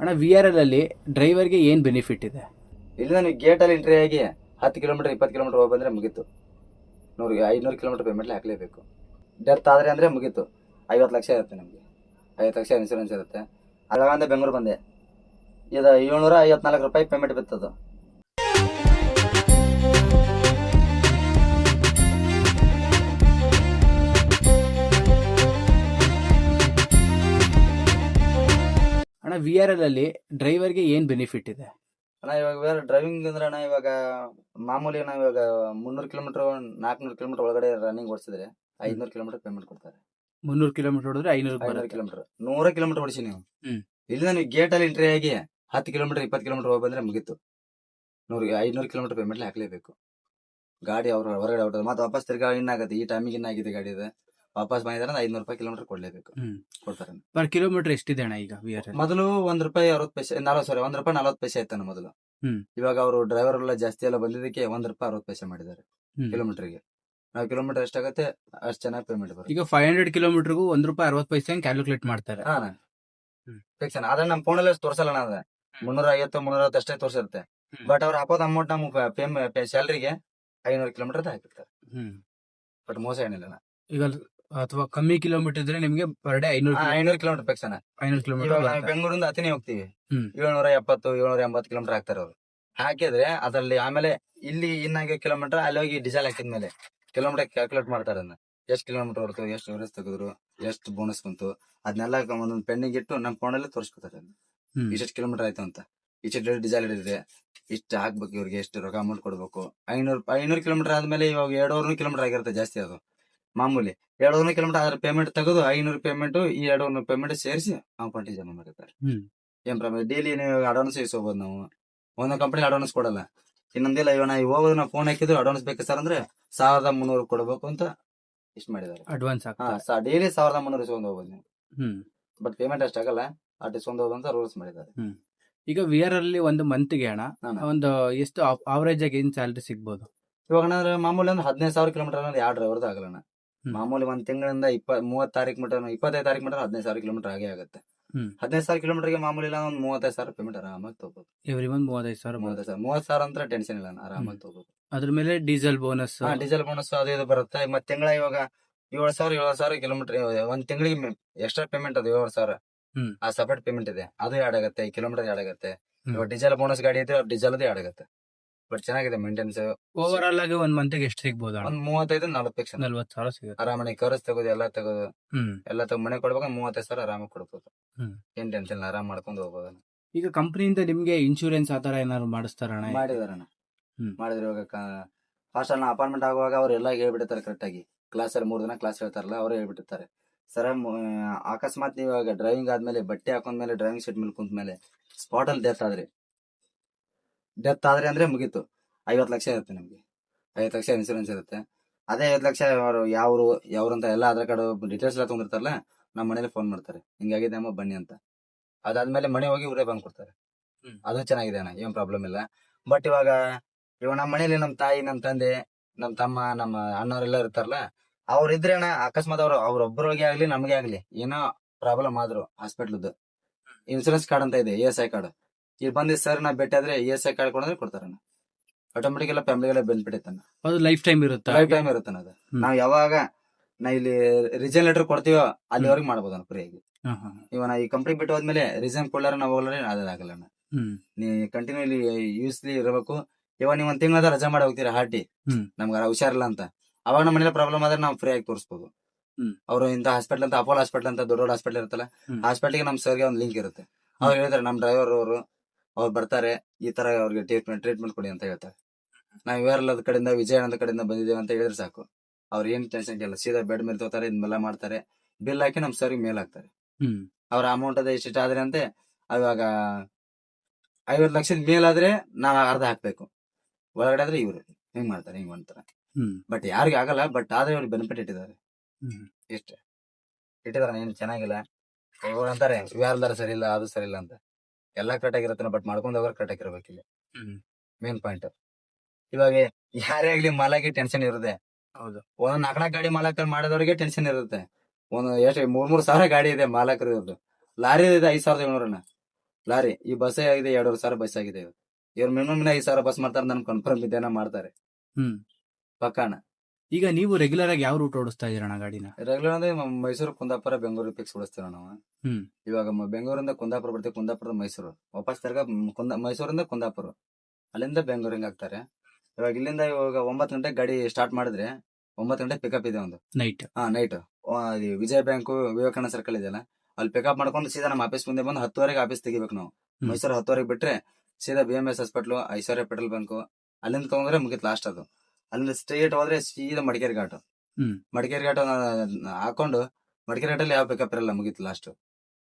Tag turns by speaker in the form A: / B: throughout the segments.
A: ಅಣ್ಣ we are L ಅಲ್ಲಿ ಡ್ರೈವರ್ಗೆ ಏನು ಬೆನಿಫಿಟ್ ಇದೆ?
B: ಇಲ್ಲ ನೀವು ಗೇಟಲ್ಲಿ ಎಂಟ್ರಿ ಆಗಿ 10 ಕಿಲೋಮೀಟರ್ 20 ಕಿಲೋಮೀಟರ್ ಹೋಗಿ ಬಂದರೆ ಮುಗೀತು. 500 ಕಿಲೋಮೀಟರ್ ಪೇಮೆಂಟ್ ಹಾಕಲೇಬೇಕು. ಡೆತ್ ಆದರೆ ಅಂದರೆ ಮುಗೀತು. 50 ಲಕ್ಷ ಇರುತ್ತೆ ನಮಗೆ. 50 ಲಕ್ಷ ಇನ್ಸೂರೆನ್ಸ್ ಇರುತ್ತೆ. ಅಲ್ಲಿಂದ ಬೆಂಗಳೂರು ಬಂದೆ, ಇದು 754 ರೂಪಾಯಿ ಪೇಮೆಂಟ್ ಬಿತ್ತದು.
A: ಅಣ್ಣ ವಿ ಆರ್ ಎಲ್ ಅಲ್ಲಿ ಡ್ರೈವರ್ಗೆ ಏನು ಬೆನಿಫಿಟ್ ಇದೆ?
B: ಅಣ್ಣ ಇವಾಗ ಬೇರೆ ಡ್ರೈವಿಂಗ್ ಅಂದ್ರೆ ಅಣ್ಣ ಇವಾಗ ಮಾಮೂಲಿ ನಾವು ಇವಾಗ 300 ಕಿಲೋಮೀಟರ್ 400 ಕಿಲೋಮೀಟರ್ ಒಳಗಡೆ ರನ್ನಿಂಗ್ ಓಡಿಸಿದ್ರೆ 500 ಕಿಲೋಮೀಟರ್ ಪೇಮೆಂಟ್ ಕೊಡ್ತಾರೆ.
A: 300 ಕಿಲೋಮೀಟರ್ ಹೊಡೆದ್ರೆ 500
B: 500 ಕಿಲೋಮೀಟರ್ 100 ಕಿಲೋಮೀಟರ್ ಓಡಿಸಿ ನೀವು.
A: ಹ್ಮ್.
B: ಇಲ್ಲ ನೀವು ಗೇಟಲ್ಲಿ ಎಂಟ್ರಿ ಆಗಿ 10 ಕಿಲೋಮೀಟರ್ 20 ಕಿಲೋಮೀಟರ್ ಹೋಗಿ ಬಂದ್ರೆ ಮುಗೀತು. 500 ಕಿಲೋಮೀಟರ್ ಪೇಮೆಂಟ್ ಹಾಕಲೇಬೇಕು. ಗಾಡಿ ಅವ್ರ ಹೊರಗಡೆ ಹೊಟ್ಟದ ಮತ್ತೆ ವಾಪಸ್ ತಿರ್ಗಾ ಇನ್ನಾಗುತ್ತೆ. ಈ ಟೈಮಿಗೆ ಇನ್ನಾಗಿದೆ ಗಾಡಿ ಇದೆ, ವಾಪಸ್ ಬಂದಿದ್ದಾರೆ 500 ರೂಪಾಯಿ ಕಿಲೋಮೀಟರ್ ಕೊಡ್ಲೇಬೇಕು. ಕೊಡ್ತಾರೆ.
A: ಪರ್ ಕಿಲೋಮೀಟರ್ ಎಷ್ಟಿದೆ ಅಣ್ಣ ಈಗ ವಿ ಆರ್ ಎಲ್?
B: ಮೊದಲು ₹1 60 ಪೈಸೆ 1 ರೂಪಾಯಿ 40 ಪೈಸೆ ಆಯ್ತಾನೆ ಮೊದಲು. ಇವಾಗ ಅವರು ಡ್ರೈವರ್ ಎಲ್ಲ ಜಾಸ್ತಿ ಎಲ್ಲ ಬಂದಿದ್ದಕ್ಕೆ ₹1 60 ಪೈಸೆ ಮಾಡಿದ್ದಾರೆ ಕಿಲೋಮೀಟರ್ಗೆ. ನಾವು ಕಿಲೋಮೀಟರ್ ಎಷ್ಟಾಗತ್ತೆ ಅಷ್ಟು ಚೆನ್ನಾಗಿ ಪೇಮೆಂಟ್ ಬರುತ್ತೆ.
A: ಈಗ 500 ಕಿಲೋಮೀಟರ್ಗೂ ₹1 60 ಕ್ಯಾಲ್ಕುಲೇಟ್ ಮಾಡ್ತಾರೆ.
B: ಹಾ ಫಿಕ್ಸ್ ಆದ್ರೆ ನಮ್ಮ ಫೋನಲ್ಲಿ ತೋರ್ಸಲ್ಲ. ಅದ 350 360 ಅಷ್ಟೇ ತೋರಿಸಿರುತ್ತೆ. ಬಟ್ ಅವ್ರು ಹಾಕೋದು ಅಮೌಂಟ್ ನಮ್ಗೆ ಸ್ಯಾಲ್ರಿಗೆ 500 ಕಿಲೋಮೀಟರ್ ಹಾಕಿರ್ತಾರೆ. ಬಟ್ ಮೋಸ ಏನಿಲ್ಲ.
A: ಈಗ ಅಥವಾ ಕಮ್ಮಿ ಕಿಲೋಮೀಟರ್ ಇದ್ರೆ ನಿಮ್ಗೆ per day
B: 500 kilometre fix
A: 500 kilometre.
B: ಬೆಂಗಳೂರಿಂದ ಅತಿನೇ ಹೋಗ್ತೀವಿ. 770 780 ಕಿಲೋಮೀಟರ್ ಹಾಕ್ತಾರೆ ಅವ್ರು. ಹಾಕಿದ್ರೆ ಅದರಲ್ಲಿ ಆಮೇಲೆ ಇಲ್ಲಿ ಇನ್ನಾಗಿ ಕಿಲೋಮೀಟರ್ ಅಲ್ಲಿ ಹೋಗಿ ಡೀಸೆಲ್ ಹಾಕಿದ್ಮೇಲೆ ಕಿಲೋಮೀಟರ್ ಕ್ಯಾಲ್ಕುಲೇಟ್ ಮಾಡ್ತಾರೆ. ಅದನ್ನ ಎಷ್ಟು ಕಿಲೋಮೀಟರ್ ಹೊರತು, ಎಷ್ಟು ಎವರೇಜ್ ತೆಗೆದ್ರು, ಎಷ್ಟು ಬೋನಸ್ ಬಂತು, ಅದನ್ನೆಲ್ಲ ಒಂದೊಂದು ಪೆಂಡಿಂಗ್ ಇಟ್ಟು ನಮ್ಮ ಫೋನಲ್ಲಿ ತೋರಿಸ್ಕೊತಾರೆ. ಇಷ್ಟು ಕಿಲೋಮೀಟರ್ ಆಯ್ತು ಅಂತ, ಇಷ್ಟು ಡೀಸೆಲ್ ಹಿಡಿದ್ರೆ ಇಷ್ಟು ಹಾಕ್ಬೇಕು, ಇವ್ರಿಗೆ ಎಷ್ಟು ರೊಕ್ಕ ಅಮೌಂಟ್ ಕೊಡ್ಬೇಕು. 500 ಕಿಲೋಮೀಟರ್ ಆದ್ಮೇಲೆ ಇವಾಗ 200 ಕಿಲೋಮೀಟರ್ ಆಗಿರುತ್ತೆ ಜಾಸ್ತಿ. ಅದು ಮಾಮೂಲಿ 200 ಕಿಲೋಮೀಟರ್ ಆದ್ರೆ ಪೇಮೆಂಟ್ ತೆಗೆದು 500 ಪೇಮೆಂಟ್ ಈ 200 ಪೇಮೆಂಟ್ ಸೇರಿಸಿ ಅಕೌಂಟಿಗೆ ಜಮಾ ಮಾಡಿರ್ತಾರೆ. ಏನ್ ಪ್ರಾಬ್ಲಮ್, ಡೈಲಿ ನೀವು ಅಡ್ವಾನ್ಸ್ ಇಸ್ಕೋಬಹುದು. ನಾವು ಒಂದೊಂದು ಕಂಪನಿ ಅಡ್ವಾನ್ಸ್ ಕೊಡಲ್ಲ. ಇನ್ನೊಂದಿಲ್ಲ, ಇವನ ಹೋಗೋದು ನಾವು ಫೋನ್ ಹಾಕಿದ್ರು ಅಡ್ವಾನ್ಸ್ ಬೇಕು ಸರ್ ಅಂದ್ರೆ 1300 ಕೊಡಬೇಕು ಅಂತ ಇಷ್ಟು ಮಾಡಿದ್ದಾರೆ
A: ಅಡ್ವಾನ್ಸ್.
B: ಡೈಲಿ 1300 ಇಸ್ಕೊಂಡು ಹೋಗ್ಬೋದು ನೀವು. ಬಟ್ ಪೇಮೆಂಟ್ ಅಷ್ಟಾಗಲ್ಲ, ಅಷ್ಟು ಇಸ್ಕೊಂಡು ಹೋಗೋದು ಅಂತ ರೂಲ್ಸ್ ಮಾಡಿದ್ದಾರೆ.
A: ಈಗ ವಿ ಆರ್ ಅಲ್ಲಿ ಒಂದು ಮಂತ್ಗೆ ಅಣ್ಣ ಒಂದು ಎಷ್ಟು ಅವರೇಜ್ ಆಗಿ ಏನ್ ಸ್ಯಾಲರಿ ಸಿಗ್ಬೋದು?
B: ಇವಾಗ ಮಾಮೂಲಿ ಒಂದು 15,000 ಕಿಲೋಮೀಟರ್ ಅಂದ್ರೆ ಯಾವ ಡ್ರೈವರ್ದು ಆಗಲ್ಲ. ಮಾಮೂಲಿ ಒಂದ್ ತಿಂಗಳಿಂದ 30 ತಾರೀಕು ಮಟ್ಟ 25 ತಾರೀಕು ಮಟ್ಟ 15,000 ಕಿಲೋಮೀಟರ್ ಆಗೇ ಆಗುತ್ತೆ. 15,000 ಕಿಲೋಮೀಟರ್ಗೆ ಮಾಮೂಲಿ ಇಲ್ಲ ಒಂದು 35,000 ಪೇಮೆಂಟ್ ಆರಾಮಾಗಿ ತಗೋಬಹುದು.
A: Every month 35,000.
B: 30,000 ಅಂತ ಟೆನ್ಷನ್ ಇಲ್ಲ, ಆರಾಮಾಗಿ ತಗೋಬಹುದು.
A: ಅದ್ರ ಮೇಲೆ ಡೀಸೆಲ್ ಬೋನಸ್
B: ಡೀಸೆಲ್ ಬೋನಸ್ ಅದು ಇದು ಬರುತ್ತೆ. ಮತ್ತೆ ತಿಂಗಳ ಇವಾಗ 7,000 ಕಿಲೋಮೀಟರ್ ಒಂದ್ ತಿಂಗಳಿಗೆ ಎಕ್ಸ್ಟ್ರಾ ಪೇಮೆಂಟ್ ಅದು 7,000. ಆ ಸಪರೇಟ್ ಪೇಮೆಂಟ್ ಇದೆ, ಅದು ಆಡ್ ಆಗುತ್ತೆ. ಕಿಲೋಮೀಟರ್ ಆಡ್ ಆಗುತ್ತೆ. ಇವಾಗ ಡೀಸೆಲ್ ಬೋನಸ್ ಗಾಡಿ ಇದೆ, ಡೀಸೆಲ್ ಆಡ್ ಆಗುತ್ತೆ. ಬಟ್ ಚೆನ್ನಾಗಿದೆ ಮೇಂಟೆನೆನ್ಸ್.
A: ಓವರ್ ಆಲ್ ಆಗಿ ಒಂದ್ ಮಂತ್ಗೆ ಎಷ್ಟು ಸಿಗ್ಬೋದು?
B: ಒಂದ್ 35-40,000 ಸಿಗುತ್ತೆ. ಆರಾಮನೆ ಕರ್ಸ್ ತಗೋದು ಎಲ್ಲ ತಗೋದು ಮನೆ ಕೊಡ್ಬೇಕು. 35,000 ಆರಾಮಾಗಿ ಕೊಡ್ಬೋದು. ಏನ್ ಟೆನ್ಷನ್ ಇಲ್ಲ, ಆರಾಮ್ ಮಾಡ್ಕೊಂಡು ಹೋಗ್ಬೋದು.
A: ಈಗ ಕಂಪನಿಯಿಂದ ನಿಮ್ಗೆ ಇನ್ಶೂರೆನ್ಸ್ ಆತರ ಏನಾದ್ರು ಮಾಡಿಸ್ತಾರಣ?
B: ಮಾಡಿದಾರಣ್ಣ. ಮಾಡಿದ್ರೆ ಇವಾಗ ಫಾಸ್ಟ್ ಅಲ್ಲಿ ಅಪಾಯಿಂಟ್ಮೆಂಟ್ ಆಗುವಾಗ ಅವ್ರು ಎಲ್ಲ ಹೇಳ್ಬಿಟ್ಟಿರ್ತಾರೆ ಕರೆಕ್ಟ್ ಆಗಿ. ಕ್ಲಾಸಲ್ಲಿ 3 ದಿನ ಕ್ಲಾಸ್ ಹೇಳ್ತಾರಲ್ಲ, ಅವ್ರು ಹೇಳ್ಬಿಟ್ಟಿರ್ತಾರೆ ಸರ್ ಅಕಸ್ಮಾತ್ ನೀವು ಇವಾಗ ಡ್ರೈವಿಂಗ್ ಆದ್ಮೇಲೆ ಬಟ್ಟೆ ಹಾಕೊಂಡ್ಮೇಲೆ ಡ್ರೈವಿಂಗ್ ಸೀಟ್ ಮೇಲೆ ಕುಂತ್ಮೇಲೆ ಸ್ಪಾಟ್ ಅಲ್ಲಿ ಡೆತ್ ಆದ್ರೆ ಅಂದ್ರೆ ಮುಗೀತು. 50 ಲಕ್ಷ ಇರುತ್ತೆ ನಮ್ಗೆ. 50 ಲಕ್ಷ ಇನ್ಸೂರೆನ್ಸ್ ಇರುತ್ತೆ. ಅದೇ 50 ಲಕ್ಷ ಅವರು ಯಾವ್ರಂತ ಎಲ್ಲ ಆಧಾರ್ ಕಾರ್ಡ್ ಡೀಟೇಲ್ಸ್ ಎಲ್ಲ ತಗೊಂಡಿರ್ತಾರಲ್ಲ, ನಮ್ಮ ಮನೇಲಿ ಫೋನ್ ಮಾಡ್ತಾರೆ ಹಿಂಗಾಗಿದೆ ಅಮ್ಮ ಬನ್ನಿ ಅಂತ. ಅದಾದ್ಮೇಲೆ ಮನೆ ಹೋಗಿ ಇವರೇ ಬಂದ್ ಕೊಡ್ತಾರೆ. ಅದು ಚೆನ್ನಾಗಿದೆ ಅಣ್ಣ, ಏನ್ ಪ್ರಾಬ್ಲಮ್ ಇಲ್ಲ. ಬಟ್ ಇವಾಗ ನಮ್ಮ ಮನೇಲಿ ನಮ್ಮ ತಾಯಿ, ನಮ್ಮ ತಂದೆ, ನಮ್ಮ ತಮ್ಮ, ನಮ್ಮ ಅಣ್ಣವರೆಲ್ಲ ಇರ್ತಾರಲ್ಲ, ಅವ್ರು ಇದ್ರೆ ಅಣ್ಣ ಅಕಸ್ಮಾತ್ ಅವ್ರೊಬ್ಬರಿಗೆ ಆಗ್ಲಿ ನಮಗೆ ಆಗ್ಲಿ ಏನೋ ಪ್ರಾಬ್ಲಮ್ ಆದ್ರು ಹಾಸ್ಪಿಟ್ಲದ್ದು ಇನ್ಸೂರೆನ್ಸ್ ಕಾರ್ಡ್ ಅಂತ ಇದೆ, ESI ಕಾರ್ಡ್. ಇಲ್ಲಿ ಬಂದಿ ಸರ್ ನಾ ಭೇಟಿ ಆದ್ರೆ ESI ಕಾರ್ಡ್ ಕೊಡಂದ್ರೆ ಕೊಡ್ತಾರಣ್ಣ. ಆಟೋಮೆಟಿಕ್ ಎಲ್ಲ ಫ್ಯಾಮಿಲಿಗೆಲ್ಲ ಬೆನಿಫಿಟ್ ಐತಣ್ಣ.
A: ಅದು ಲೈಫ್ ಟೈಮ್ ಇರುತ್ತೆ.
B: ಅದು ನಾವ್ ಯಾವಾಗ ಇಲ್ಲಿ ರಿಸೈನ್ ಲೆಟರ್ ಕೊಡ್ತೀವೋ ಅಲ್ಲಿವರೆಗೆ ಮಾಡ್ಬೋದಣ್ಣ ಫ್ರೀಯಾಗಿ. ಇವಾಗ ಈ ಕಂಪ್ನಿ ಬಿಟ್ಟು ಹೋದ್ಮೇಲೆ ರಿಸೈನ್ ಕೊಡ್ಲಾರ ನಾವು ಹೋಗ್ಲಾರ ಅದಾಗಲ್ಲ. ನೀ ಕಂಟಿನ್ಯೂಲಿ ಯೂಸ್ಲಿ ಇರಬೇಕು. ಇವಾಗ ನೀವು ಒಂದ್ ತಿಂಗಳ ರಜಾ ಮಾಡಿ ಹೋಗ್ತೀರಾ ಹಾರ್ಟಿ, ನಮ್ಗೆ ಹುಷಾರಿಲ್ಲ ಅಂತ, ಅವಾಗ ನಮ್ಮ ಮನೇಲಿ ಪ್ರಾಬ್ಲಮ್ ಆದ್ರೆ ನಾವು ಫ್ರೀ ಆಗಿ ತೋರಿಸಬಹುದು. ಅವ್ರು ಇಂತ ಹಾಸ್ಪಿಟಲ್ ಅಂತ, ಅಪೋಲೋ ಹಾಸ್ಪಿಟಲ್ ಅಂತ ದೊಡ್ಡ ಹಾಸ್ಪಿಟಲ್ ಇರುತ್ತಲ್ಲ, ಹಾಸ್ಪಿಟಲ್ಗೆ ನಮ್ ಸರ್ಗೆ ಒಂದು ಲಿಂಕ್ ಇರುತ್ತೆ. ಅವ್ರು ಹೇಳ್ತಾರೆ ನಮ್ ಡ್ರೈವರ್ ಅವ್ರು ಬರ್ತಾರೆ, ಈ ತರ ಅವ್ರಿಗೆ ಟ್ರೀಟ್ಮೆಂಟ್ ಕೊಡಿ ಅಂತ ಹೇಳ್ತಾರೆ. ನಾವ್ ಇವೆಲ್ಲ ಕಡೆಯಿಂದ ವಿಜಯನಗರದ ಕಡೆಯಿಂದ ಬಂದಿದ್ದೇವೆ ಅಂತ ಹೇಳಿದ್ರೆ ಸಾಕು, ಅವ್ರು ಏನ್ ಟೆನ್ಷನ್ ಇಲ್ಲ, ಸೀದಾ ಬೆಡ್ ಮೇಲೆ ತಗೋತಾರೆ, ಇದನ್ನೆಲ್ಲ ಮಾಡ್ತಾರೆ, ಬಿಲ್ ಹಾಕಿ ನಮ್ ಸರ್ಗೆ ಮೇಲ್ ಹಾಕ್ತಾರೆ. ಅವ್ರ ಅಮೌಂಟ್ ಅದ ಇಷ್ಟ ಆದ್ರೆ ಅಂತೆ. ಅವಾಗ 50 ಲಕ್ಷದ ಮೇಲಾದ್ರೆ ನಾವ್ ಅರ್ಧ ಹಾಕ್ಬೇಕು, ಒಳಗಡೆ ಆದ್ರೆ ಇವ್ರು ಹಿಂಗ್ ಮಾಡ್ತಾರೆ, ಹಿಂಗ್ ಮಾಡ್ತಾರೆ. ಬಟ್ ಯಾರಿಗೂ ಆಗಲ್ಲ. ಬಟ್ ಆದ್ರೆ ಅವ್ರಿಗೆ ಬೆನಿಫಿಟ್ ಇಟ್ಟಿದ್ದಾರೆ. ಇಷ್ಟೇ ಇಟ್ಟಿದಾರ, ಏನು ಚೆನ್ನಾಗಿಲ್ಲ. ಅಂತಾರೆ ಯಾರ್ದಾರ ಸರಿ ಇಲ್ಲ, ಅದು ಸರಿ ಇಲ್ಲ ಅಂತ. ಎಲ್ಲಾ ಕರೆಕ್ಟ್ ಆಗಿರತ್ತೆ, ಬಟ್ ಮಾಡ್ಕೊಂಡು ಹೋಗೋರು ಕರೆಕ್ಟ್ ಆಗಿರ್ಬೇಕಿಲ್ಲ. Main point. ಇವಾಗ ಯಾರೇ ಆಗ್ಲಿ ಮಾಲಕ್ಕೆ ಟೆನ್ಷನ್ ಇರುತ್ತೆ.
A: ಹೌದು.
B: ಒಂದ್ 4 ಗಾಡಿ ಮಾಲಕರು ಮಾಡಿದವ್ರಿಗೆ ಟೆನ್ಷನ್ ಇರುತ್ತೆ. ಒಂದು ಎಷ್ಟು 3,000 ಗಾಡಿ ಇದೆ ಮಾಲಕರು. ಲಾರಿ ಇದೆ 5,700. ಲಾರಿ ಈ ಬಸ್ಸೇ ಆಗಿದೆ 2,500 ಬಸ್ ಆಗಿದೆ ಇವ್ರು ಮಿನಿಮಮ್ 5,000 ಬಸ್ ಮಾಡ್ತಾರೆ ನನ್ ಕನ್ಫರ್ಮ್ ಇದ್ದೇನ ಮಾಡ್ತಾರೆ
A: ಹ್ಮ್
B: ಪಕ್ಕಾನ.
A: ಈಗ ನೀವು ರೆಗ್ಯುಲರ್ ಆಗಿ ಯಾವ ರೂಟ್ ಓಡಿಸ್ತಾ ಇದೀರಣ್ಣ ಗಾಡಿನ?
B: ರೆಗ್ಯುಲರ್ ಅಂದ್ರೆ ಮೈಸೂರು ಕುಂದಾಪುರ ಬೆಂಗಳೂರು ಫಿಕ್ಸ್ ಓಡಿಸ್ತೀವಿ ನಾವು.
A: ಹ್ಮ್
B: ಇವಾಗ ಬೆಂಗಳೂರಿಂದ ಕುಂದಾಪುರ ಬರ್ತೀವಿ, ಕುಂದಾಪುರದ ಮೈಸೂರು ವಾಪಸ್ ತಿರ್ಗಾ ಮೈಸೂರಿಂದ ಕುಂದಾಪುರ, ಅಲ್ಲಿಂದ ಬೆಂಗಳೂರು ಹಿಂಗ್ ಆಗ್ತಾರೆ. ಇವಾಗ ಇಲ್ಲಿಂದ ಇವಾಗ 9 ಗಂಟೆಗೆ ಗಾಡಿ ಸ್ಟಾರ್ಟ್ ಮಾಡಿದ್ರೆ 9 ಗಂಟೆ ಪಿಕಪ್ ಇದೆ ಒಂದು
A: ನೈಟ್.
B: ನೈಟ್ ವಿಜಯ ಬ್ಯಾಂಕ್ ವಿವೇಕಾನಂದ ಸರ್ಕಲ್ ಇದೆಯಲ್ಲ ಅಲ್ಲಿ ಪಿಕಪ್ ಮಾಡ್ಕೊಂಡು ಸೀದಾ ನಮ್ಮ ಆಫೀಸ್ ಮುಂದೆ ಬಂದು 10ವರೆಗೆ ಆಫೀಸ್ ತೆಗಿಬೇಕು ನಾವು. ಮೈಸೂರು 10ವರೆಗೆ ಬಿಟ್ರೆ ಸೀದಾ BMS ಹಾಸ್ಪಿಟ್ಲು, ಐಶ್ವರ್ಯ ಪೆಟ್ರೋಲ್ ಬಂಕ್ ಅಲ್ಲಿಂದ ತಗೊಂಡ್ರೆ ಮುಗಿತ್ ಲಾಸ್ಟ್ ಅದು. ಅಲ್ಲಿಂದ ಸ್ಟ್ರೇಟ್ ಹೋದ್ರೆ ಸೀದಾ ಮಡಿಕೇರಿ ಘಾಟ್. ಮಡಿಕೇರಿ ಘಾಟ್ ಹಾಕೊಂಡು ಮಡಿಕೇರಿ ಘಾಟಲ್ಲಿ ಯಾವ ಪಿಕಪ್ ಇರಲ್ಲ, ಮುಗೀತು ಲಾಸ್ಟ್.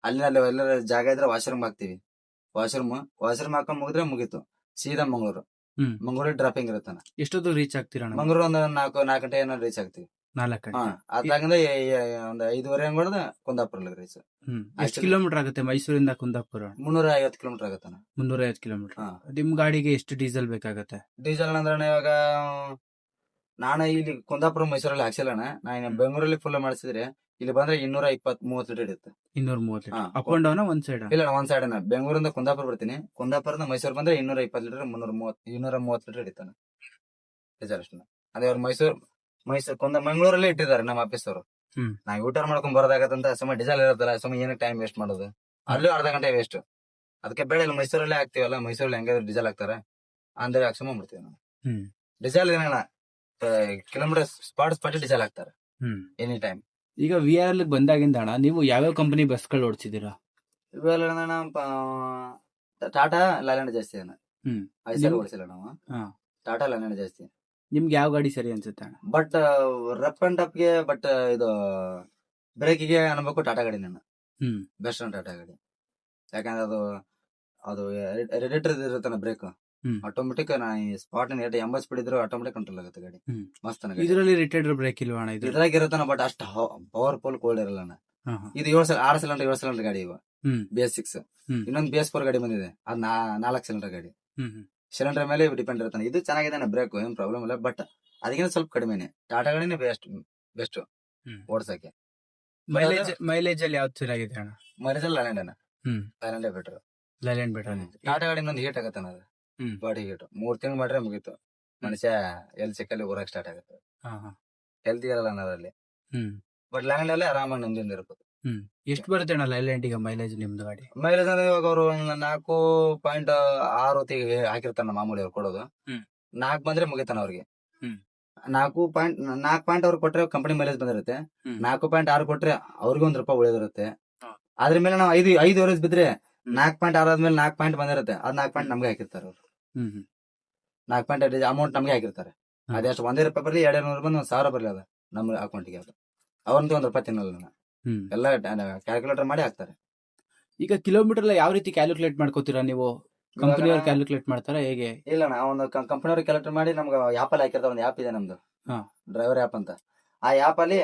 B: ಅಲ್ಲಿ ಎಲ್ಲರ ಜಾಗ ಇದ್ರೆ ವಾಶ್ರೂಮ್ ಹಾಕ್ತಿವಿ, ವಾಶ್ರೂಮ್ ಹಾಕೊಂಡ್ ಮುಗಿದ್ರೆ ಮುಗೀತು ಸೀದಾ ಮಂಗಳೂರು. ಮಂಗಳೂರು ಡ್ರಾಪಿಂಗ್ ಇರುತ್ತಾನ.
A: ಎಷ್ಟೊತ್ತು ರೀಚ್ ಆಗ್ತೀರಾ?
B: ಮಂಗಳೂರು ಒಂದು 4 ಗಂಟೆ ಏನೋ ರೀಚ್ ಆಗ್ತಿವಿ.
A: 4 ಗಂಟೆ
B: ಅದಾಗಿಂದ ಒಂದು 5:30 ಹಂಗ್ ಕುಂದಾಪುರ ರೀಚ್.
A: ಎಷ್ಟು ಕಿಲೋಮೀಟರ್ ಆಗುತ್ತೆ ಮೈಸೂರಿಂದ ಕುಂದಾಪುರ?
B: 350 ಕಿಲೋಮೀಟರ್ ಆಗತ್ತಾನ.
A: 350 ಕಿಲೋಮೀಟರ್. ನಿಮ್ ಗಾಡಿಗೆ ಎಷ್ಟು ಡೀಸೆಲ್ ಬೇಕಾಗತ್ತೆ?
B: ಡೀಸೆಲ್ ಅಂದ್ರೆ ಇವಾಗ ನಾನು ಇಲ್ಲಿ ಕುಂದಾಪುರ ಮೈಸೂರಲ್ಲಿ ಹಾಕ್ಸಿಲ್ಲಣ್ಣ, ನಾನು ಬೆಂಗಳೂರಲ್ಲಿ ಫುಲ್ ಮಾಡಿಸಿದ್ರೆ ಇಲ್ಲಿ ಬಂದ್ರೆ 220-30 ಲೀಟರ್ ಇರುತ್ತೆ.
A: 230 ಲೀಟರ್ ಅಪ್ ಅಂಡ್ ಡೌನ್ ಒಂದ್ ಸೈಡ್?
B: ಇಲ್ಲ ಒಂದ್ ಸೈಡ್. ಬೆಂಗಳೂರಿಂದ ಕುಂದಾಪುರ ಬರ್ತೀನಿ, ಕುಂದಾಪುರದಿಂದ ಮೈಸೂರು ಬಂದ್ರೆ 220 ಲೀಟರ್ 230 ಲೀಟರ್ ಹಿಡಿತಾನೆ ಡೀಸೆಲ್ ಅಷ್ಟನ್ನ. ಅದೇ ಅವ್ರು ಮೈಸೂರು ಮಂಗಳೂರಲ್ಲೇ ಇಟ್ಟಿದ್ದಾರೆ ನಮ್ಮ ಆಫೀಸ್ ಅವರು. ನಾವ್ ಯೂಟರ್ ಮಾಡ್ಕೊಂಡ್ ಬರೋದಾಗತ್ತಂತ ಸುಮ್ಮನೆ ಡೀಸೆಲ್ ಇರುತ್ತಲ್ಲ, ಸುಮ್ಮನೆ ಏನಕ್ಕೆ ಟೈಮ್ ವೇಸ್ಟ್ ಮಾಡೋದು, ಅಲ್ಲೂ ಅರ್ಧ ಗಂಟೆ ವೇಸ್ಟ್. ಅದಕ್ಕೆ ಬೇಡ ಇಲ್ಲ ಮೈಸೂರಲ್ಲೇ ಹಾಕ್ತಿವಲ್ಲ, ಮೈಸೂರಲ್ಲಿ ಹೆಂಗಾದ್ರು ಡೀಸೆಲ್ ಹಾಕ್ತಾರೆ ಅಂದ್ರೆ ಹಾಕ್ಸಮ ಮಾಡ್ತೀವಿ ನಾವು. ಡೀಸೆಲ್ ಏನಣ್ಣ ಕಿಲೋಮೀಟರ್ ಸ್ಪಾಟ್ ಡೀಸೆಲ್ ಹಾಕ್ತಾರೆ ಎನಿ ಟೈಮ್.
A: ಈಗ VRL ಬಂದಾಗಿಂದ ಅಣ್ಣ ನೀವು ಯಾವ್ಯಾವ ಕಂಪನಿ ಬಸ್ಗಳು ಓಡಿಸಿದೀರಾ?
B: ಇವೆಲ್ಲ ಟಾಟಾ ಲಾಲ್ಯಾಂಡ್ ಜಾಸ್ತಿ ಅಣ್ಣ. ಐಸರ್ ಓಡಿಸಿಲ್ಲ ನಾವು, ಟಾಟಾ ಲಾಲ್ಯಾಂಡ್ ಜಾಸ್ತಿ.
A: ನಿಮ್ಗೆ ಯಾವ ಗಾಡಿ ಸರಿ ಅನ್ಸುತ್ತೆ ಅಣ್ಣ?
B: ಬಟ್ ರಫ್ ಅಂಡ್ ಟಫ್ ಗೆ ಬಟ್ ಇದು ಬ್ರೇಕಿಗೆ ಅನ್ಬೇಕು ಟಾಟಾ ಗಾಡಿ ನನ್ನ ಬೆಸ್ಟ್ ಟಾಟಾ ಗಾಡಿ. ಯಾಕಂದ್ರೆ ಅದು ರೆಡಿಟರ್ ಇರುತ್ತಾನ ಬ್ರೇಕ್ ಆಟೋಮೆಟಿಕ್. ಸ್ಪಾಟ್ 80 ಸ್ಪೀಡ್ ಇದ್ರು ಆಟೋಮೆಟಿಕ್ ಕಂಟ್ರೋಲ್ ಆಗುತ್ತೆ ಗಾಡಿ, ಮಸ್ತ್.
A: ಇದರಲ್ಲಿ ರಿಟೈರ್ಡ್ ಬ್ರೇಕ್ ಇಲ್ವಾ ಅಣ್ಣ?
B: ಇದ್ರಾಗ ಇರುತ್ತಾನ ಬಟ್ ಅಷ್ಟು ಪವರ್ಫುಲ್ ಕೋಲ್ಡ್ ಇರಲ್ಲ. ಇದು 6 ಸಿಲಿಂಡರ್ ಗಾಡಿ ಇವ BS6. ಇನ್ನೊಂದು BS4 ಗಾಡಿ ಬಂದಿದೆ, ಅದ್ 4 ಸಿಲಿಂಡರ್ ಗಾಡಿ. ಸಿಲಿಂಡರ್ ಮೇಲೆ ಡಿಪೆಂಡ್ ಇರ್ತಾನೆ. ಇದು ಚೆನ್ನಾಗಿದೆ ಬ್ರೇಕ್, ಏನ್ ಪ್ರಾಬ್ಲಮ್ ಇಲ್ಲ, ಬಟ್ ಅದಕ್ಕಿಂತ ಸ್ವಲ್ಪ ಕಡಿಮೆನೆ. ಟಾಟಾ ಗಾಡಿನೇ ಬೆಸ್ಟ್ ಓಡ್ಸಕ್ಕೆ.
A: ಮೈಲೇಜ್ ಅಲ್ಲಿ ಯಾವ್ದು ಚೆನ್ನಾಗಿದೆ ಅಣ್ಣ?
B: ಮೈಲೇಜ್ ಅಲ್ಲಿ ಲ್ಯಾಂಡೇ ಬೆಟರ್.
A: ಲೈಲ್ಯಾಂಡ್ ಬೆಟರ್.
B: ಟಾಟಾ ಗಾಡಿ ಇನ್ನೊಂದು ಹೀಟ್ ಆಗತ್ತಾನ, ಅದು ಬಾಡಿ ಹೀಟ್. 3 ತಿಂಗಳು ಮಾಡ್ರೆ ಮುಗೀತು, ಮನುಷ್ಯ ಎಲ್ಲಿ ಸಿಕ್ಕಲ್ಲಿ ಊರಾಗ ಸ್ಟಾರ್ಟ್ ಆಗುತ್ತೆ. ಹೆಲ್ತಿ ಇರಲ್ಲ ಅನ್ನೋದ್ರಲ್ಲಿ. ಬಟ್ ಲ್ಯಾಂಡ್ ಅಲ್ಲೇ ಆರಾಮಾಗಿ ನೆಮ್ಮದಿಯಿಂದ ಇರ್ಬೋದು.
A: ಎಷ್ಟು ಬರುತ್ತೆ ಅಣ್ಣ ಲೈಲ್ಯಾಂಡ್ ಈಗ ಮೈಲೇಜ್ ನಿಮ್ದು ಗಾಡಿ?
B: ಮೈಲೇಜ್ ಅಂದ್ರೆ ಇವಾಗ ಅವರು 4.6 ಹಾಕಿರ್ತಾನ ಮಾಮೂಲಿ ಅವ್ರು ಕೊಡೋದು. 4 ಬಂದ್ರೆ ಮುಗಿತಾನ ಅವ್ರಿಗೆ. 4 ಅವ್ರು ಕೊಟ್ರೆ ಕಂಪನಿ ಮೈಲೇಜ್ ಬಂದಿರುತ್ತೆ. 4.6 ಕೊಟ್ರೆ ಅವ್ರಿಗೆ ₹1 ಉಳಿದಿರುತ್ತೆ. ಅದ್ರ ಮೇಲೆ ನಾವು 5 ಎವರೇಜ್ ಬಿದ್ರೆ 4.6 ಆದ್ಮೇಲೆ 4 ಪಾಯಿಂಟ್ ಬಂದಿರುತ್ತೆ. ಅದ್ 4 ಪಾಯಿಂಟ್ ನಮ್ಗೆ ಹಾಕಿರ್ತಾರೆ ಅವ್ರು. 4 ಪಾಯಿಂಟ್ ಅಮೌಂಟ್ ನಮ್ಗೆ ಹಾಕಿರ್ತಾರೆ. ಅದೆಷ್ಟು ₹100 ಬರ್ಲಿ, ₹200 ಬಂದು ₹1,000 ಬರ್ಲಿ, ಅದ ನಮ್ಮ ಅಕೌಂಟ್ಗೆ. ಅದು ಅವ್ರಂತೂ ₹1 ತಿನ್ನಲ್ಲ, ಎಲ್ಲ ಕ್ಯಾಲ್ಕುಲೇಟರ್ ಮಾಡಿ ಹಾಕ್ತಾರೆ.
A: ಈಗ ಕಿಲೋಮೀಟರ್ ಯಾವ ರೀತಿ ಕ್ಯಾಲ್ಕುಲೇಟ್ ಮಾಡ್ಕೋತೀರಾ ನೀವು? ಕಂಪನಿಯವ್ರು ಕ್ಯಾಲ್ಕುಲೇಟ್ ಮಾಡ್ತಾರ ಹೇಗೆ? ಇಲ್ಲ,
B: ಒಂದು ಕಂಪನಿಯವ್ರು ಕ್ಯಾಲ್ಕುಲೇಟ್ ಮಾಡಿ ನಮ್ಗೆ ಆಪ್ ಅಲ್ಲಿ ಹಾಕಿರ್ತಾರೆ. ಒಂದು ಆಪ್ ಇದೆ ನಮ್ದು, ಡ್ರೈವರ್ ಆಪ್ ಅಂತ. ಆ ಆಪ್ ಅಲ್ಲಿ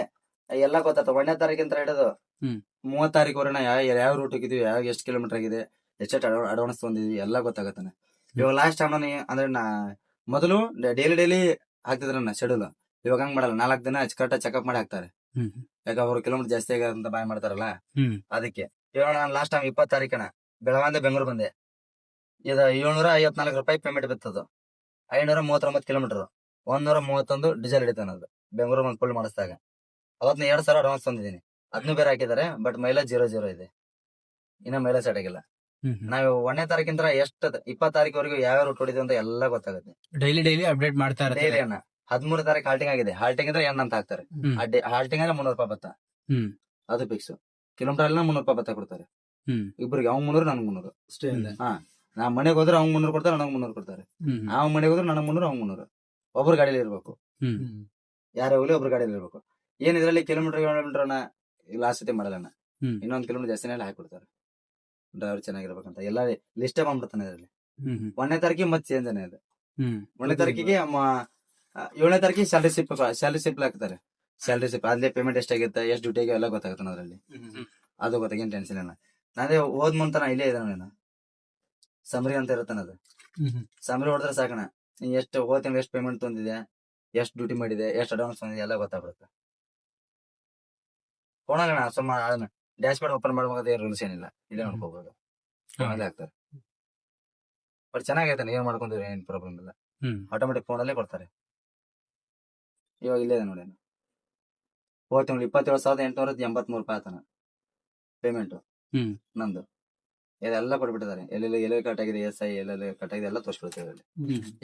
B: ಎಲ್ಲ ಗೊತ್ತಾಗ್ತದೆ. 1ನೇ ತಾರೀಕಿಂತ ಹಿಡಿದು 30 ತಾರೀಕುವರೆನ ಯಾವ ರೂಟ್ ಹೋಗಿದ್ವಿ, ಎಷ್ಟು ಕಿಲೋಮೀಟರ್ ಆಗಿದೆ, ಎಷ್ಟು ಅಡ್ವಾನ್ಸ್ ತಂದಿದ್ವಿ, ಎಲ್ಲ ಗೊತ್ತಾಗತ್ತಾನೆ. ಇವಾಗ ಲಾಸ್ಟ್ ಟೈಮ್ ಅಂದ್ರೆ ಮೊದಲು ಡೈಲಿ ಹಾಕ್ತಿದ್ರ ಶೆಡ್ಯೂಲ್. ಇವಾಗ ಹಂಗ್ ಮಾಡಲ್ಲ, 4 ದಿನ ಕರೆಕ್ಟ್ ಚೆಕ್ಅಪ್ ಮಾಡಿ ಹಾಕ್ತಾರೆ. ಯಾಕ ಅವ್ರು ಕಿಲೋಮೀಟರ್ ಜಾಸ್ತಿ ಆಗ ಅಂತ ಬಾಯ್ ಮಾಡ್ತಾರಲ್ಲ, ಅದಕ್ಕೆ. ಇವಾಗ ನಾನು ಲಾಸ್ಟ್ ಟೈಮ್ 20 ತಾರೀಕಿನ ಬೆಳಗಾವಿಂದ ಬೆಂಗಳೂರು ಬಂದೆ. ಇದು ₹754 ಪೇಮೆಂಟ್ ಬಿತ್ತದು. 539 ಕಿಲೋಮೀಟರ್, 131 ಡೀಸೆಲ್ ಹಿಡಿತಾನದು ಬೆಂಗಳೂರು ಒಂದು ಫುಲ್ ಮಾಡಿಸಿದಾಗ. ಅವತ್ತು 2,000 ಅಡ್ವಾನ್ಸ್ ತಂದಿದ್ದೀನಿ. ಅದನ್ನು ಬೇರೆ ಹಾಕಿದ್ದಾರೆ, ಬಟ್ ಮೈಲೇಜ್ 0 ಇದೆ. ಇನ್ನ ಮೈಲೇಜ್ ಸೆಟ್ ಆಗಿಲ್ಲ. ನಾವು 1ನೇ ತಾರೀಕಿಂದ 20 ತಾರೀಕುವರೆಗೂ ಯಾವ ರೂಟ್ ಹೊಡಿದ್ವಿ ಅಂತ ಎಲ್ಲ ಗೊತ್ತಾಗುತ್ತೆ.
A: ಡೈಲಿ ಅಪ್ಡೇಟ್ ಮಾಡ್ತಾರೆ.
B: ಡೈಲಿ 13 ತಾರೀಕು ಹಾಲ್ಟಿಂಗ್ ಆಗಿದೆ. ಹಾಲ್ಟಿಂಗ್ ಅಂದ್ರೆ ಅಂತ ಹಾಕ್ತಾರೆ. ಹಾಲ್ಟಿಂಗ್ ಅಂದ್ರೆ ₹300 ಬತ್ತ, ಅದು ಫಿಕ್ಸ್. ಕಿಲೋಮೀಟರ್ ಎಲ್ಲ ₹300 ಬತ್ತ ಕೊಡ್ತಾರೆ ಇಬ್ಬರಿಗೆ. ಅವ್ನು 300, ನನಗೆ 300. ನಾ ಮನೆಗೆ ಹೋದ್ರೆ ಅವ್ನು 300 ಕೊಡ್ತಾರೆ, ನನಗೆ 300 ಕೊಡ್ತಾರೆ. ಅವ್ನ ಮನೆಗೆ ಹೋದ್ರೆ ನನಗೆ 300, ಅವ್ನು 300. ಒಬ್ರು ಗಾಡಿಯಲ್ಲಿ ಇರ್ಬೇಕು, ಯಾರೇ ಹೋಗ್ಲಿ ಒಬ್ರು ಗಾಡಿಯಲ್ಲಿ ಇರ್ಬೇಕು. ಏನ್ ಇದ್ರಲ್ಲಿ ಕಿಲೋಮೀಟರ್ ಲಾಸ್ಟ್ ಸತಿ ಮಾಡಲ್ಲ. ಇನ್ನೊಂದು ಕಿಲೋಮೀಟರ್ ಜಾಸ್ತಿನೇ ಹಾಕೊಡ್ತಾರೆ. ಡ್ರೈವರ್ ಚೆನ್ನಾಗಿರ್ಬೇಕಂತ ಎಲ್ಲ ಲಿಸ್ಟೇ ಬಂದ್ಬಿಡ್ತಾನೆ ಇದರಲ್ಲಿ. 1ನೇ ತಾರೀಕಿಗೆ ಮತ್ತೆ ಚೇಂಜ್ ಇದೆ. 1ನೇ ತಾರೀಕಿಗೆ 7ನೇ ತಾರೀಕಿಗೆ ಸ್ಯಾಲರಿ ಸಿಪ್ ಹಾಕ್ತಾರೆ. ಸ್ಯಾಲರಿ ಸಿಪ್ ಅಲ್ಲೇ ಪೇಮೆಂಟ್ ಎಷ್ಟಾಗಿರುತ್ತೆ, ಎಷ್ಟು ಡ್ಯೂಟಿಗೆ ಎಲ್ಲ ಗೊತ್ತಾಗುತ್ತೆ ಅದರಲ್ಲಿ. ಅದು ಗೊತ್ತಾಗೇನ್ ಟೆನ್ಷನ್ ಇಲ್ಲ. ನಾನೇ ಹೋದ್ ಮುಂತಾನ ಇಲ್ಲೇ ಇದ್ದಾನ ಸಮರಿ ಅಂತ ಇರುತ್ತಾನ. ಅದು ಸಮರಿ ಹೊಡೆದ್ರೆ ಸಾಕಣ, ನೀ ಎಷ್ಟು ಹೋದ ತಿಂಗಳು ಎಷ್ಟು ಪೇಮೆಂಟ್ ತಂದಿದೆ, ಎಷ್ಟು ಡ್ಯೂಟಿ ಮಾಡಿದೆ, ಎಷ್ಟು ಅಡ್ವಾನ್ಸ್ ತಂದಿದೆ, ಎಲ್ಲ ಗೊತ್ತಾಗ್ಬಿಡುತ್ತೆ. ಕೊಡೋಣ ಸುಮ್ಮ ಡ್ಯಾಶ್ ಬೋರ್ಡ್ ಓಪನ್ ಮಾಡ್ಬೇಕಾದ್ರೆ ರೂಲ್ಸ್ ಏನಿಲ್ಲ, ಇಲ್ಲೇ ನೋಡ್ಕೋಬಹುದು. ಫೋನಲ್ಲೇ ಹಾಕ್ತಾರೆ. ಬಟ್ ಚೆನ್ನಾಗೈತೆ, ಏನ್ ಮಾಡ್ಕೊಂಡ್ರೆ ಏನ್ ಪ್ರಾಬ್ಲಮ್ ಇಲ್ಲ. ಆಟೋಮೆಟಿಕ್ ಫೋನಲ್ಲೇ ಕೊಡ್ತಾರೆ. ಇವಾಗ ಇಲ್ಲೇ ಇದೆ ನೋಡಿ, ಹೋದ ತಿಂಗಳು 27,883 ಆತನ ಪೇಮೆಂಟ್ ನಂದು. ಇದೆಲ್ಲ ಕೊಟ್ಬಿಟ್ಟಿದ್ದಾರೆ. ಎಲ್ಲೆಲ್ಲಿ ಕಟ್ ಆಗಿದೆ, SI ಎಲ್ಲೆಲ್ಲಿ ಕಟ್ ಆಗಿದೆ ಎಲ್ಲ ತೋರಿಸ್ಬಿಡ್ತೇವೆ.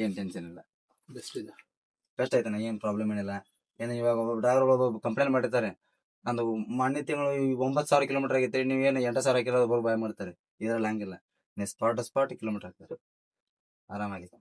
B: ಏನ್ ಟೆನ್ಷನ್ ಇಲ್ಲ, ಬೆಸ್ಟ್ ಆಯ್ತಾನ, ಏನ್ ಪ್ರಾಬ್ಲಮ್ ಏನಿಲ್ಲ. ಏನ್ ಇವಾಗ ಡ್ರೈವರ್ ಕಂಪ್ಲೇಂಟ್ ಮಾಡಿರ್ತಾರೆ, ನಂದು ಮೊನ್ನೆ ತಿಂಗಳು 9,000 ಕಿಲೋಮೀಟರ್ ಆಗೈತೆ, ನೀವೇನು 8,000 ಕಿಲೋ ಬಾಯ್ ಮಾಡ್ತಾರೆ. ಇದ್ರಲ್ಲಿ ಹಂಗಿಲ್ಲ, ಸ್ಪಾಟ್ ಕಿಲೋಮೀಟರ್ ಹಾಕ್ತಾರೆ, ಆರಾಮಾಗಿದೆ.